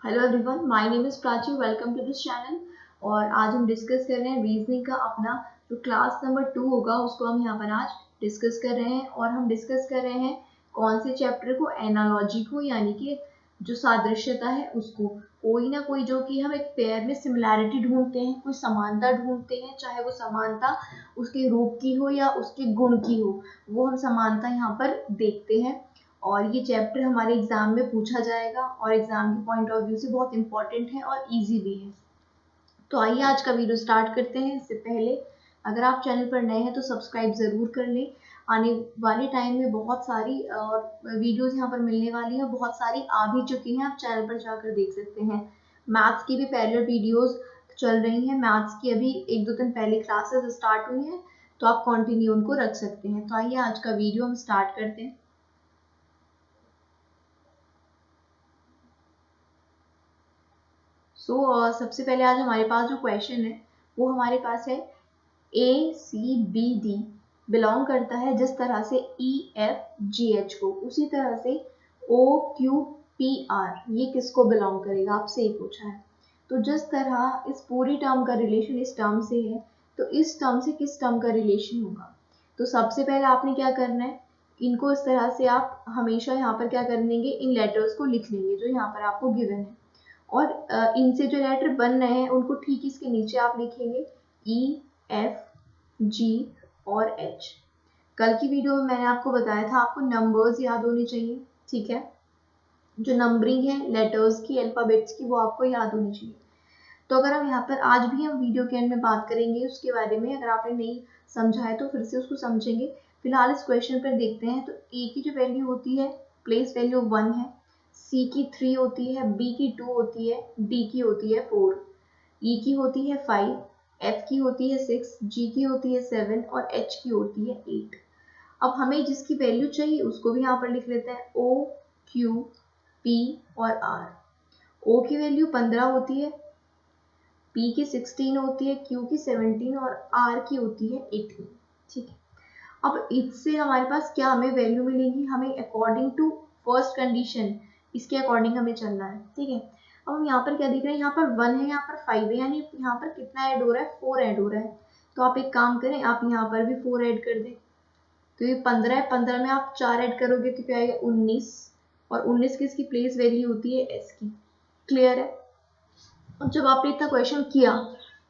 Hello everyone, my name is Prachi. Welcome to this channel. और आज हम डिस्कस कर रहे हैं रीजनिंग का अपना जो क्लास नंबर 2 होगा उसको हम यहाँ पर आज डिस्कस कर रहे हैं। और हम डिस्कस कर रहे हैं कौन से चैप्टर को, एनालॉजी को, यानी कि जो सादृश्यता है उसको। कोई ना कोई जो कि हम एक पेयर में सिमिलैरिटी ढूंढते हैं, कोई समानता ढूंढते हैं, चाहे वो समानता उसके रूप की हो या उसके गुण की हो, वो हम समानता यहाँ पर देखते हैं। और ये चैप्टर हमारे एग्जाम में पूछा जाएगा और एग्जाम के पॉइंट ऑफ व्यू से बहुत इंपॉर्टेंट है और इजी भी है। तो आइए आज का वीडियो स्टार्ट करते हैं। इससे पहले अगर आप चैनल पर नए हैं तो सब्सक्राइब ज़रूर कर लें। आने वाले टाइम में बहुत सारी वीडियोस यहाँ पर मिलने वाली हैं, बहुत सारी आ भी चुकी हैं, आप चैनल पर जाकर देख सकते हैं। मैथ्स की भी पैरेलल वीडियोस चल रही हैं। मैथ्स की अभी 1-2 दिन पहले क्लासेस स्टार्ट हुई हैं, तो आप कंटिन्यू उनको रख सकते हैं। तो आइए आज का वीडियो हम स्टार्ट करते हैं। सबसे पहले आज हमारे पास जो क्वेश्चन है वो हमारे पास है ACBD बिलोंग करता है जिस तरह से EFGH को, उसी तरह से OQPR ये किसको बिलोंग करेगा, आपसे ये पूछा है। तो जिस तरह इस पूरी टर्म का रिलेशन इस टर्म से है, तो इस टर्म से किस टर्म का रिलेशन होगा। तो सबसे पहले आपने क्या करना है, इनको इस तरह से आप हमेशा यहाँ पर क्या कर लेंगे, इन लेटर्स को लिख लेंगे जो यहाँ पर आपको गिवन है। और इनसे जो लेटर बन रहे हैं उनको ठीक इसके नीचे आप लिखेंगे EFG और H। कल की वीडियो में मैंने आपको बताया था आपको नंबर्स याद होने चाहिए, ठीक है। जो नंबरिंग है लेटर्स की, अल्फाबेट्स की, वो आपको याद होनी चाहिए। तो अगर हम यहाँ पर आज भी हम वीडियो के एंड में बात करेंगे उसके बारे में, अगर आपने नहीं समझा है तो फिर से उसको समझेंगे। फिलहाल इस क्वेश्चन पर देखते हैं। तो A की जो वैल्यू होती है, प्लेस वैल्यू 1 है, C की 3 होती है, B की 2 होती है, D की होती है 4, E की होती है 5, F की होती है 6, G की होती है 7 और H की होती है 8। अब हमें जिसकी वैल्यू चाहिए उसको भी यहाँ पर लिख लेते हैं, O, Q, P और R। O की वैल्यू 15 होती है, P की 16 होती है, Q की 17 और R की होती है 18, ठीक है। अब इससे हमारे पास क्या हमें वैल्यू मिलेगी, हमें अकॉर्डिंग टू फर्स्ट कंडीशन इसके अकॉर्डिंग हमें चलना है, ठीक है। अब हम यहाँ पर क्या देख रहे हैं, यहाँ पर 1 है, यहाँ पर 5 है, यानी यहाँ पर कितना ऐड हो रहा है, 4 ऐड हो रहा है। तो आप एक काम करें, आप यहाँ पर भी 4 ऐड कर दें। तो ये 15 है, 15 में आप 4 ऐड करोगे तो क्या आएगा 19, और 19 किसकी प्लेस वैल्यू होती है, S की। क्लियर है। अब जब आपने इतना क्वेश्चन किया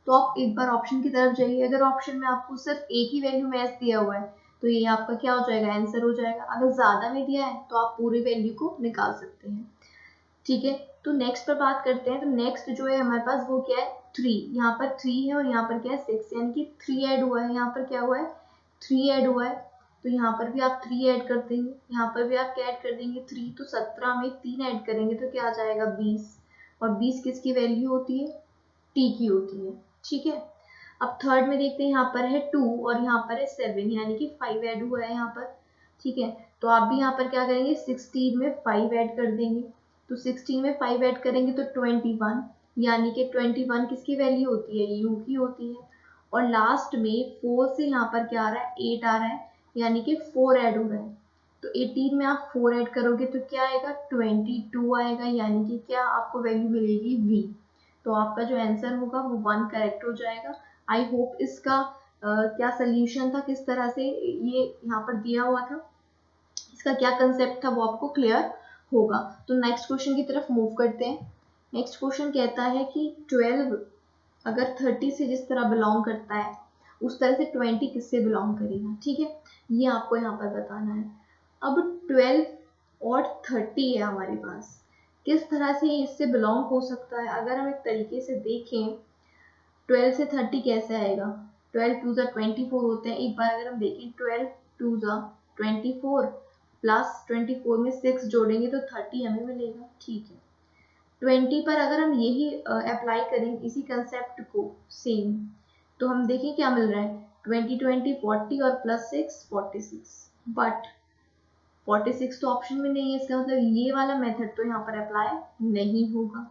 तो आप एक बार ऑप्शन की तरफ जाइए। अगर ऑप्शन में आपको सिर्फ A की वैल्यू में S दिया हुआ है तो ये आपका क्या हो जाएगा, आंसर हो जाएगा। अगर ज़्यादा में दिया है तो आप पूरी वैल्यू को निकाल सकते हैं, ठीक है। तो नेक्स्ट पर बात करते हैं। तो नेक्स्ट जो है हमारे पास वो क्या है, 3। यहाँ पर 3 है और यहाँ पर क्या है 6, यानी कि 3 ऐड हुआ है, यहाँ पर क्या हुआ है 3 ऐड हुआ है। तो यहाँ पर भी आप 3 ऐड कर देंगे, यहाँ पर भी आप क्या ऐड कर देंगे 3। तो 17 में 3 ऐड करेंगे तो क्या आ जाएगा 20, और 20 किसकी वैल्यू होती है, T की होती है, ठीक है। अब थर्ड में देखते हैं, यहाँ पर है 2 और यहाँ पर है 7, यानी कि 5 ऐड हुआ है यहाँ पर, ठीक है। तो आप भी यहाँ पर क्या करेंगे, 16 में 5 ऐड कर देंगे। तो 16 में 5 ऐड करेंगे तो 21, यानी कि 21 किसकी वैल्यू होती है, U की होती है। और लास्ट में 4 से यहाँ पर क्या आ रहा है, 8 आ रहा है, यानी कि 4 ऐड हो रहा है। तो 18 में आप 4 ऐड करोगे तो क्या आएगा 22 आएगा, यानी कि क्या आपको वैल्यू मिलेगी V। तो आपका जो आंसर होगा वो 1 करेक्ट हो जाएगा। आई होप इसका क्या सोल्यूशन था, किस तरह से ये यहाँ पर दिया हुआ था, इसका क्या कंसेप्ट था वो आपको क्लियर होगा। तो नेक्स्ट क्वेश्चन की तरफ मूव करते हैं। नेक्स्ट क्वेश्चन कहता है कि 12 अगर 30 से जिस तरह बिलोंग करता है उस तरह से 20 किससे बिलोंग करेगा, ठीक है। ये आपको यहाँ पर बताना है। अब 12 और 30 है हमारे पास, किस तरह से इससे बिलोंग हो सकता है। अगर हम एक तरीके से देखें 12 से 30 कैसे आएगा, 12 2 24 होते हैं। एक बार अगर हम देखें 12 2 24 प्लस 24 में 6 जोड़ेंगे तो 30 हमें मिलेगा, ठीक है। 20 पर अगर हम यही अप्लाई करें इसी कंसेप्ट को सेम, तो हम देखें क्या मिल रहा है, 20 20 40 और प्लस 6 46। बट 46 तो ऑप्शन में नहीं है, इसका मतलब ये वाला मेथड तो यहाँ पर अप्लाई नहीं होगा।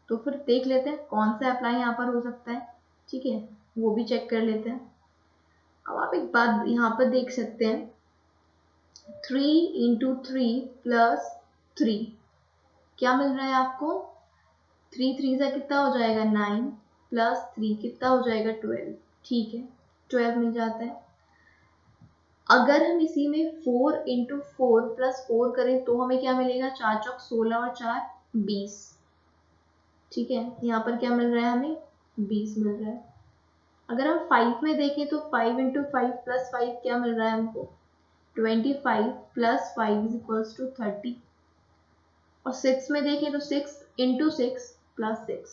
तो फिर देख लेते हैं कौन सा अप्लाई यहाँ पर हो सकता है, ठीक है, वो भी चेक कर लेते हैं। अब आप एक बात यहाँ पर देख सकते हैं, 3 × 3 + 3 क्या मिल रहा है आपको, 3 3 से कितना हो जाएगा 9 प्लस 3 कितना हो जाएगा 12। ठीक है, 12 मिल जाता है। अगर हम इसी में 4 इंटू 4 प्लस 4 करें तो हमें क्या मिलेगा, 4 चौक 16 और 4 20। ठीक है, यहाँ पर क्या मिल रहा है हमें, 20 मिल रहा है। अगर हम 5 में देखें तो 5 इंटू 5 प्लस 5 क्या मिल रहा है हमको, 25 प्लस 5 इज इक्वल्स टू 30। और 6 में देखें तो 6 इंटू 6 प्लस 6,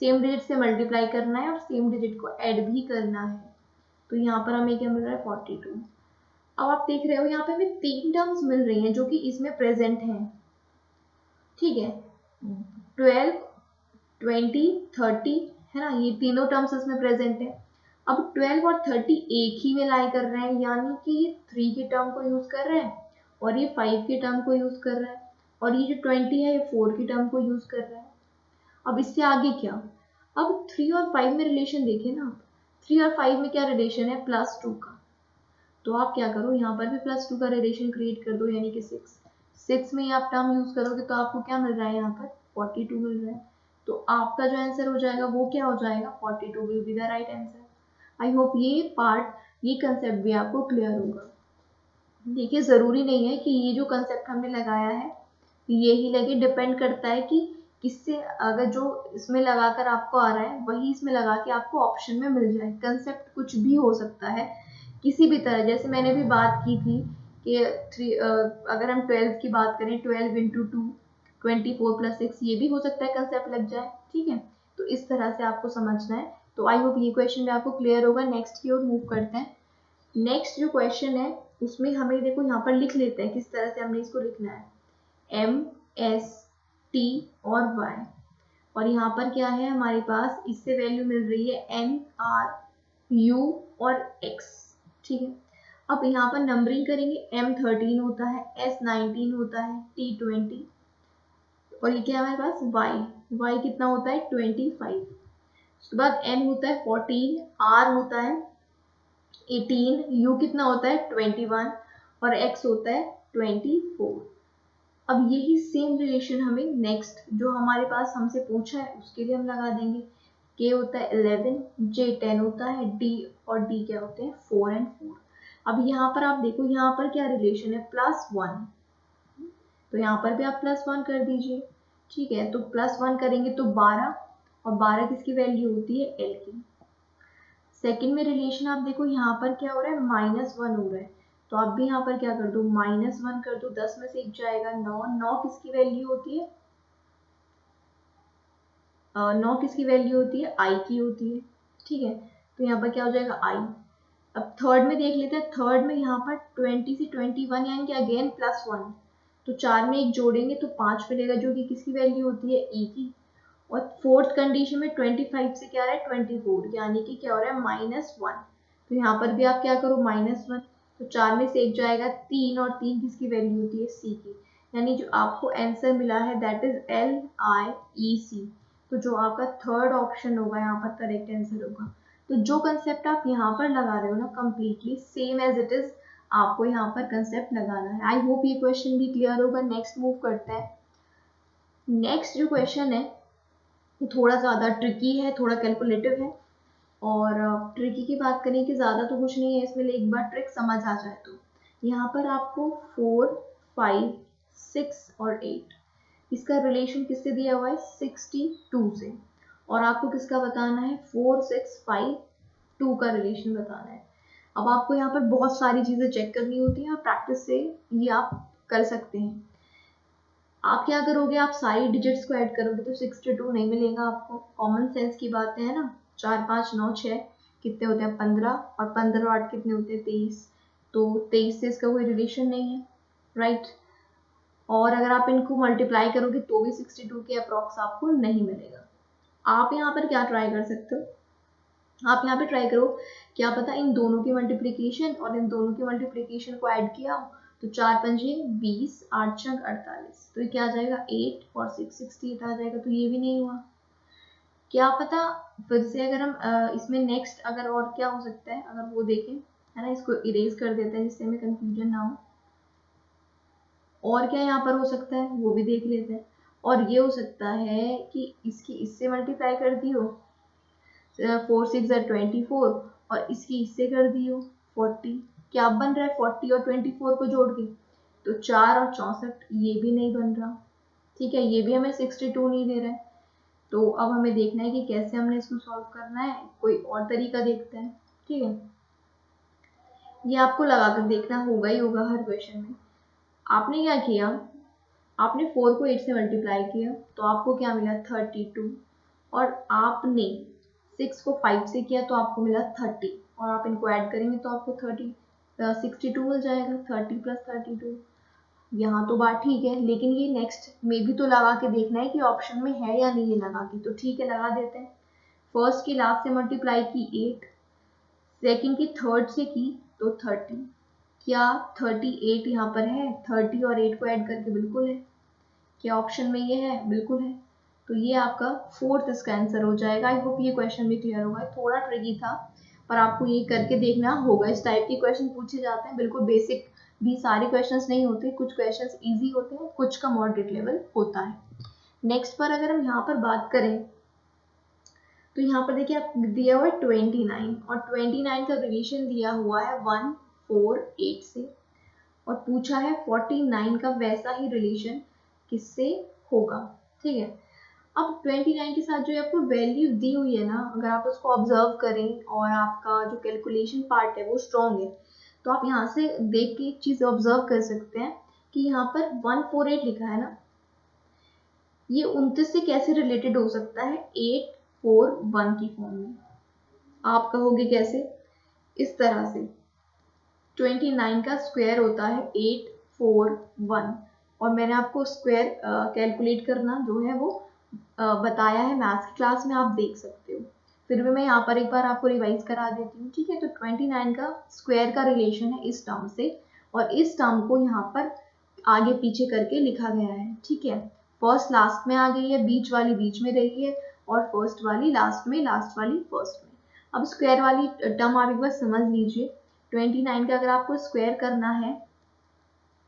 सेम डिजिट से मल्टीप्लाई करना है और सेम डिजिट को ऐड भी करना है। तो यहाँ पर हमें क्या मिल रहा है 42। अब आप देख रहे हो यहाँ पे हमें 3 टर्म्स मिल रही हैं जो कि इसमें प्रेजेंट हैं। ठीक है, 12 20 30 है ना, ये तीनों टर्म्स इसमें प्रेजेंट है। अब 12 और 30 एक ही में लाई कर रहे हैं, यानी कि ये 3 के टर्म को यूज कर रहे हैं और ये 5 के टर्म को यूज कर रहा है, और ये जो 20 है ये 4 के टर्म को यूज कर रहा है। अब इससे आगे क्या, अब 3 और 5 में रिलेशन देखें ना आप, 3 और 5 में क्या रिलेशन है, +2 का। तो आप क्या करो, यहाँ पर भी +2 का रिलेशन क्रिएट कर दो, यानी कि 6 में आप टर्म यूज करोगे तो आपको क्या मिल रहा है, यहाँ पर 42 मिल रहा है। तो आपका जो आंसर हो जाएगा वो क्या हो जाएगा, 42 will be the right answer. I hope ये पार्ट, ये कंसेप्ट भी आपको क्लियर होगा। देखिए, ज़रूरी नहीं है कि ये जो कंसेप्ट हमने लगाया है ये ही लगे, डिपेंड करता है कि किससे, अगर जो इसमें लगाकर आपको आ रहा है वही इसमें लगा के आपको ऑप्शन में मिल जाए। कंसेप्ट कुछ भी हो सकता है किसी भी तरह, जैसे मैंने भी बात की थी कि अगर हम 12 की बात करें, 12 इंटू 2 24 प्लस 6, ये भी हो सकता है कंसेप्ट लग जाए। ठीक है, तो इस तरह से आपको समझना है। तो आई होप ये क्वेश्चन भी आपको क्लियर होगा। नेक्स्ट की ओर मूव करते हैं। नेक्स्ट जो क्वेश्चन है उसमें हमें देखो यहाँ पर लिख लेते हैं किस तरह से हमने इसको लिखना है, M S T और Y, और यहाँ पर क्या है हमारे पास, इससे वैल्यू मिल रही है N R U और X। ठीक है, अब यहाँ पर नंबरिंग करेंगे, M 13 होता है, S 19 होता है, T 20, और ये क्या है हमारे पास Y कितना होता है 25। उसके बाद N होता है 14, R होता है 18, U कितना होता है 21 और X होता है 24। अब यही सेम रिलेशन हमें नेक्स्ट जो हमारे पास हमसे पूछा है उसके लिए हम लगा देंगे। K होता है 11, J 10 होता है, D और D क्या होते हैं 4 और 4। अब यहाँ पर आप देखो, यहाँ पर क्या रिलेशन है, +1, तो यहाँ पर भी आप +1 कर दीजिए। ठीक है, तो +1 करेंगे तो 12, और 12 किसकी वैल्यू होती है, L की। सेकंड में रिलेशन आप देखो, यहाँ पर क्या हो रहा है, -1 हो रहा है, तो आप भी यहाँ पर क्या कर दो, -1 कर दो, 10 में से 1 जाएगा 9, 9 किसकी वैल्यू होती है, 9 किसकी वैल्यू होती है, I की होती है। ठीक है, तो यहाँ पर क्या हो जाएगा I। अब थर्ड में देख लेते हैं, थर्ड में यहाँ पर 20 से 21 यानी कि अगेन +1, तो 4 में 1 जोड़ेंगे तो 5 मिलेगा, जो कि किसकी वैल्यू होती है, E की। और फोर्थ कंडीशन में 25 से क्या आ रहा है 24, यानी कि क्या हो रहा है -1, तो यहाँ पर भी आप क्या करो -1, तो 4 में से 1 जाएगा 3, और 3 किसकी वैल्यू होती है, C की, यानी जो आपको आंसर मिला है दैट इज LIEC। तो जो आपका थर्ड ऑप्शन होगा यहाँ पर करेक्ट आंसर होगा। तो जो कंसेप्ट आप यहाँ पर लगा रहे हो ना, completely same as it is आपको यहाँ पर कंसेप्ट लगाना है। आई होप ये क्वेश्चन भी क्लियर होगा। नेक्स्ट मूव करते हैं। नेक्स्ट जो क्वेश्चन है ये थोड़ा ज़्यादा ट्रिकी है, थोड़ा कैलकुलेटिव है, और ट्रिकी की बात करें कि ज़्यादा तो कुछ नहीं है इसमें, एक बार ट्रिक समझ आ जाए तो यहाँ पर आपको 4 5 6 और 8 इसका रिलेशन किससे दिया हुआ है, 62 से, और आपको किसका बताना है, 4 6 5 2 का रिलेशन बताना है। अब आपको यहाँ पर बहुत सारी चीज़ें चेक करनी होती हैं और प्रैक्टिस से ये आप कर सकते हैं। आप क्या करोगे, आप सारी डिजिट्स को ऐड करोगे तो 62 नहीं मिलेगा आपको। कॉमन सेंस की बातें हैं ना, 4 5 9 6 कितने होते हैं 15, और 15 और 8 कितने होते हैं 23, तो 23 से इसका कोई रिलेशन नहीं है, राइट। और अगर आप इनको मल्टीप्लाई करोगे तो भी 62 के अप्रॉक्स आपको नहीं मिलेगा। आप यहाँ पर क्या ट्राई कर सकते हो, आप यहाँ पे ट्राई करो, क्या पता इन दोनों की मल्टीप्लिकेशन और इन दोनों की मल्टीप्लिकेशन को ऐड किया हो, तो 4 पंजे 20, 8 छंग 48, तो ये क्या आ जाएगा 8 और 6 68 आ जाएगा, तो ये भी नहीं हुआ। क्या पता फिर से अगर हम इसमें नेक्स्ट अगर और क्या हो सकता है, अगर वो देखें, है ना, इसको इरेज कर देते हैं जिससे हमें कंफ्यूजन ना हो। और क्या यहाँ पर हो सकता है वो भी देख लेते हैं। और ये हो सकता है कि इसकी इससे मल्टीप्लाई कर दी हो, 4 6 24, और इसकी इससे कर दी हो 40। क्या बन रहा है 40 और 24 को जोड़ के? तो 4 और 64, ये भी नहीं बन रहा। ठीक है, ये भी हमें 62 नहीं दे रहा है। तो अब हमें देखना है कि कैसे हमने इसको सॉल्व करना है, कोई और तरीका देखते हैं। ठीक है, ये आपको लगा कर देखना होगा ही होगा हर क्वेश्चन में। आपने क्या किया, आपने 4 को 8 से मल्टीप्लाई किया तो आपको क्या मिला 32, और आपने 6 को 5 से किया तो आपको मिला 30, और आप इनको ऐड करेंगे तो आपको 62 मिल जाएगा। 30 + 32, यहाँ तो बात ठीक है, लेकिन ये नेक्स्ट में भी तो लगा के देखना है कि ऑप्शन में है या नहीं है लगा के। तो ठीक है, लगा देते हैं। फर्स्ट की लास्ट से मल्टीप्लाई की 8, सेकंड की थर्ड से की तो 30। क्या 38 यहाँ पर है? 30 और 8 को ऐड करके बिल्कुल है। क्या ऑप्शन में ये है? बिल्कुल है। तो ये आपका फोर्थ इसका आंसर हो जाएगा। आई होप ये क्वेश्चन भी क्लियर होगा। थोड़ा ट्रिकी था, पर आपको ये करके देखना होगा। इस टाइप के क्वेश्चन पूछे जाते हैं, बिल्कुल बेसिक भी सारे क्वेश्चंस नहीं होते, कुछ क्वेश्चंस इजी होते हैं, कुछ का मॉडरेट लेवल होता है। नेक्स्ट पर अगर हम यहाँ पर बात करें तो यहाँ पर देखिए आप दिया हुआ है 29, और 29 का रिलेशन दिया हुआ है 1 4 8 से, और पूछा है 49 का वैसा ही रिलेशन किससे होगा। ठीक है, अब 29 के साथ जो आपको वैल्यू दी हुई है ना, अगर आप उसको ऑब्जर्व करें और आपका जो कैलकुलेशन पार्ट है वो स्ट्रॉन्ग है, तो आप यहाँ से देख के एक चीज़ ऑब्जर्व कर सकते हैं कि यहाँ पर 148 लिखा है ना, ये 29 से कैसे रिलेटेड हो सकता है? 841 की फॉर्म में। आप कहोगे कैसे? इस तरह से 29 का स्क्वायर होता है 841, और मैंने आपको स्क्वायर कैलकुलेट करना जो है वो बताया है मैथ्स की क्लास में, आप देख सकते हो। फिर भी मैं यहाँ पर एक बार आपको रिवाइज करा देती हूँ। ठीक है, तो 29 का स्क्वायर का रिलेशन है इस टर्म से, और इस टर्म को यहाँ पर आगे पीछे करके लिखा गया है। ठीक है, फर्स्ट लास्ट में आ गई है, बीच वाली बीच में रही है, और फर्स्ट वाली लास्ट में, लास्ट वाली फर्स्ट में। अब स्क्वायर वाली टर्म आप एक बार समझ लीजिए। 29 का अगर आपको स्क्वायर करना है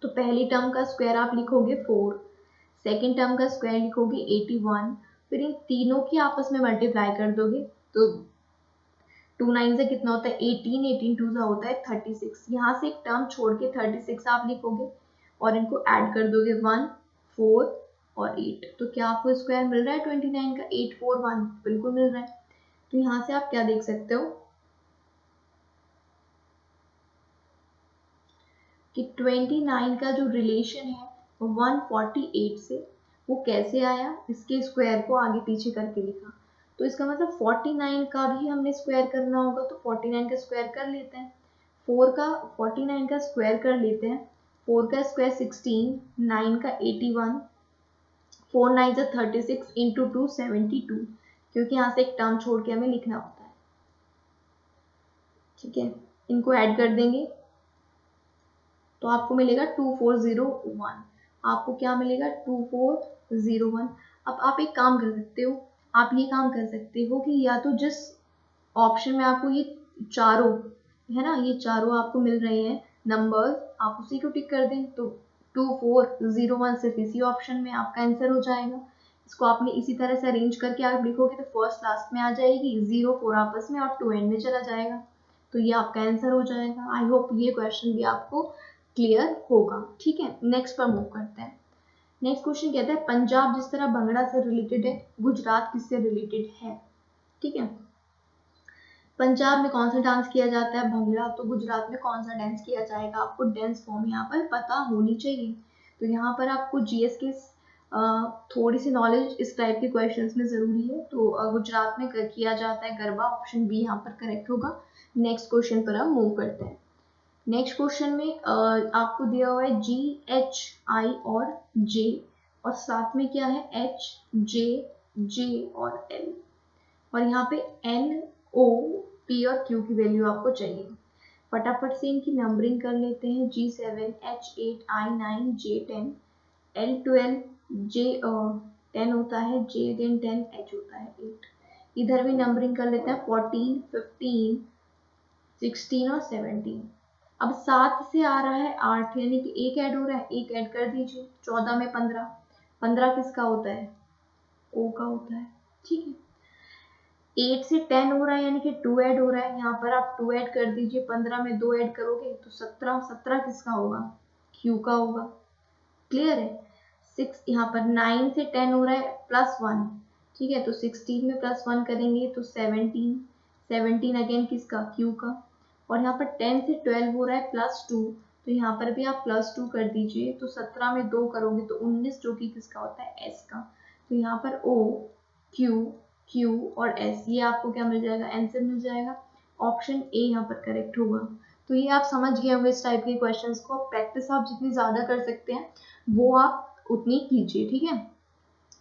तो पहली टर्म का स्क्वायर आप लिखोगे 4, सेकेंड टर्म का स्क्वायर लिखोगे 81, फिर इन तीनों की आपस में मल्टीप्लाई कर दोगे तो 2 9 से कितना होता है 18, 18 2 सा होता है 36। यहाँ से एक टर्म छोड़ के 36 आप लिखोगे और इनको ऐड कर दोगे 1 4 और 8। तो क्या आपको स्क्वायर मिल रहा है 29 का? 841 बिल्कुल मिल रहा है। तो यहाँ से आप क्या देख सकते हो कि 29 का जो रिलेशन है वो 148 से, वो कैसे आया? इसके स्क्वायर को आगे पीछे करके लिखा। तो इसका मतलब 49 का भी हमने स्क्वायर करना होगा, तो 49 का स्क्वायर कर लेते हैं। 49 का स्क्वायर कर लेते हैं। 4 का स्क्वायर 16, 9 का 81, 4 9 जा 36 इंटू 2 72, क्योंकि यहाँ से एक टर्म छोड़ के हमें लिखना होता है। ठीक है, इनको ऐड कर देंगे तो आपको मिलेगा 2401। आपको क्या मिलेगा? 2401। अब आप एक काम कर सकते हो, आप ये काम कर सकते हो कि या तो जिस ऑप्शन में आपको ये चारों है ना, ये चारों आपको मिल रहे हैं नंबर्स, आप उसी को टिक कर दें, तो 2401 सिर्फ इसी ऑप्शन में आपका आंसर हो जाएगा। इसको आपने इसी तरह से अरेंज करके आप लिखोगे तो फर्स्ट लास्ट में आ जाएगी, 0 4 आपस में और 2 एंड में चला जाएगा, तो ये आपका आंसर हो जाएगा। आई होप ये क्वेश्चन भी आपको क्लियर होगा। ठीक है, नेक्स्ट पर मूव करते हैं। नेक्स्ट क्वेश्चन कहता है पंजाब जिस तरह भंगड़ा से रिलेटेड है, गुजरात किससे रिलेटेड है? ठीक है, पंजाब में कौन सा डांस किया जाता है? भंगड़ा। तो गुजरात में कौन सा डांस किया जाएगा? आपको डांस फॉर्म यहाँ पर पता होनी चाहिए। तो यहाँ पर आपको जीएस के थोड़ी सी नॉलेज इस टाइप के क्वेश्चंस में जरूरी है। तो गुजरात में किया जाता है गरबा, ऑप्शन बी यहाँ पर करेक्ट होगा। नेक्स्ट क्वेश्चन पर हम मूव करते हैं। नेक्स्ट क्वेश्चन में आपको दिया हुआ है जी एच आई और जे, और साथ में क्या है एच जे जे और एल, और यहाँ पे एन ओ पी और क्यू की वैल्यू आपको चाहिए। फटाफट से इनकी नंबरिंग कर लेते हैं। G7 H8 I9 J10 L12 J10 होता है, J10 H होता है 8। इधर भी नंबरिंग कर लेते हैं 14 15 16 और 17। अब 7 से आ रहा है 8, यानी कि एक ऐड हो रहा है, एक ऐड कर दीजिए। 14 में 15, 15 किसका होता है? ओ का होता है। ठीक है, 8 से 10 हो रहा है यानी कि 2 ऐड हो रहा है। यहाँ पर आप 2 ऐड कर दीजिए, 15 में 2 ऐड करोगे तो 17। 17 किसका होगा? क्यू का होगा। क्लियर है? 6 यहाँ पर 9 से 10 हो रहा है +1। ठीक है, तो 16 में +1 करेंगे तो 17। 17 अगेन किसका? क्यू का। और यहाँ पर 10 से 12 हो रहा है +2, तो यहाँ पर भी आप +2 कर दीजिए, तो 17 में 2 करोगे तो 19, जो कि किसका होता है? एस का। तो यहाँ पर ओ, क्यू और एस, ये आपको क्या मिल जाएगा? आंसर मिल जाएगा। ऑप्शन ए यहाँ पर करेक्ट होगा। तो ये आप समझ गए होंगे इस टाइप के क्वेश्चंस को। प्रैक्टिस आप जितनी ज़्यादा कर सकते हैं वो आप उतनी कीजिए। ठीक है,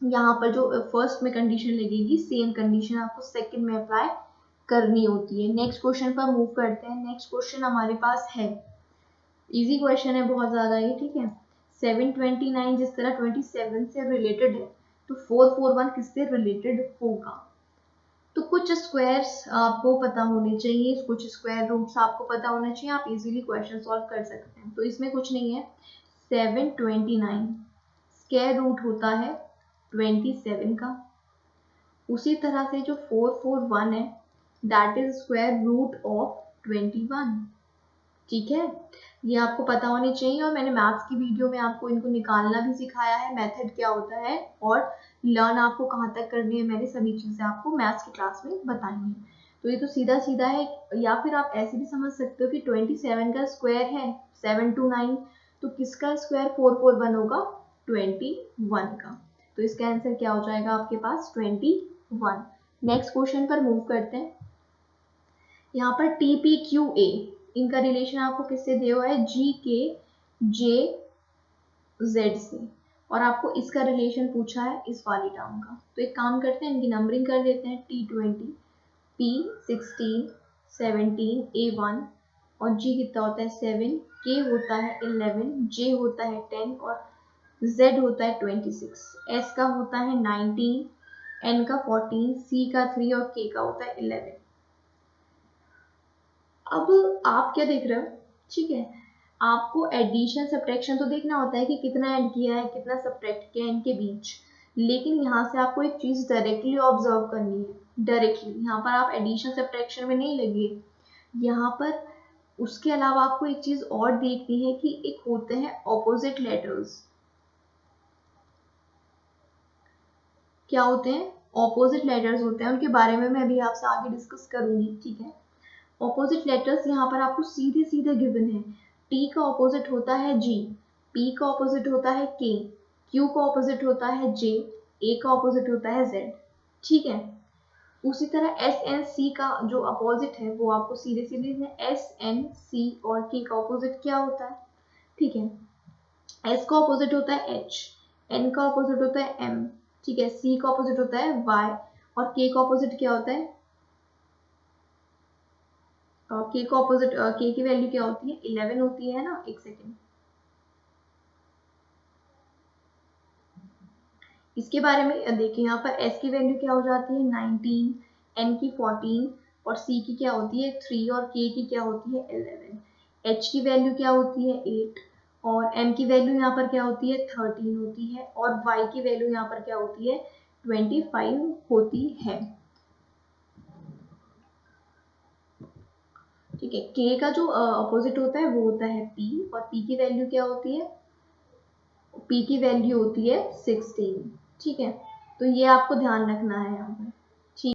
यहाँ पर जो फर्स्ट में कंडीशन लगेगी, सेम कंडीशन आपको सेकंड में अप्लाई करनी होती है। नेक्स्ट क्वेश्चन पर मूव करते हैं। नेक्स्ट क्वेश्चन हमारे पास है, इजी क्वेश्चन है बहुत ज़्यादा ये। ठीक है, 729 जिस तरह 27 से रिलेटेड है, तो 441 किससे रिलेटेड होगा? तो कुछ स्क्वायर्स आपको पता होने चाहिए, कुछ स्क्वायर रूट्स आपको पता होने चाहिए, आप इजीली क्वेश्चन सॉल्व कर सकते हैं। तो इसमें कुछ नहीं है। 729 स्क्वायर रूट होता है 27 का। उसी तरह से जो 441 है, that is square root of 21। ठीक है, ये आपको पता होनी चाहिए। और मैंने मैथ्स की वीडियो में आपको इनको निकालना भी सिखाया है, मेथड क्या होता है और लर्न आपको कहाँ तक करनी है, मैंने सभी चीज़ें आपको मैथ्स की क्लास में बताई हैं। तो ये तो सीधा सीधा है। या फिर आप ऐसे भी समझ सकते हो कि 27 का स्क्वायर है 729, तो किसका स्क्वायर 441 होगा? 21 का। तो इसका आंसर क्या हो जाएगा आपके पास? 21। नेक्स्ट क्वेश्चन पर मूव करते हैं। यहाँ पर TPQA, इनका रिलेशन आपको किससे दिया हुआ है? GKJZ से। और आपको इसका रिलेशन पूछा है इस वाली टर्म का। तो एक काम करते हैं, इनकी नंबरिंग कर देते हैं। T20, P16, 17, A1 और G कितना होता है? 7, K होता है 11, J होता है 10 और Z होता है 26, S का होता है 19, N का 14, C का 3 और K का होता है 11। अब आप क्या देख रहे हो? ठीक है, आपको एडिशन सब्ट्रैक्शन तो देखना होता है कि कितना ऐड किया है, कितना सब्ट्रैक्ट किया है इनके बीच। लेकिन यहाँ से आपको एक चीज़ डायरेक्टली ऑब्जर्व करनी है। डायरेक्टली यहाँ पर आप एडिशन सब्ट्रैक्शन में नहीं लगे, यहाँ पर उसके अलावा आपको एक चीज़ और देखनी है कि एक होते हैं ऑपोजिट लेटर्स। क्या होते हैं? ऑपोजिट लेटर्स होते हैं, उनके बारे में मैं अभी आपसे आगे डिस्कस करूंगी। ठीक है, ऑपोजिट लेटर्स यहाँ पर आपको सीधे सीधे गिवन है। टी का ऑपोजिट होता है जी, पी का ऑपोजिट होता है के, क्यू का ऑपोजिट होता है जे, ए का ऑपोजिट होता है जेड। ठीक है, उसी तरह एस एन सी का जो अपोजिट है वो आपको सीधे सीधे एस एन सी और के का ऑपोजिट क्या होता है? ठीक है, एस का ऑपोजिट होता है एच, एन का ऑपोजिट होता है एम, ठीक है, सी का ऑपोजिट होता है वाई और के का ऑपोजिट क्या होता है? के का ऑपोजिट, के की वैल्यू क्या होती है? 11 होती है ना। एक सेकेंड, इसके बारे में देखिए। यहाँ पर एस की वैल्यू क्या हो जाती है? 19, एन की 14 और सी की क्या होती है? 3 और के की क्या होती है? 11। एच की वैल्यू क्या होती है? 8 और एम की वैल्यू यहाँ पर क्या होती है? 13 होती है और वाई की वैल्यू यहाँ पर क्या होती है? 25 होती है। ठीक है, के का जो अपोजिट होता है वो होता है पी और पी की वैल्यू क्या होती है? पी की वैल्यू होती है 16। ठीक है, तो ये आपको ध्यान रखना है यहाँ पर।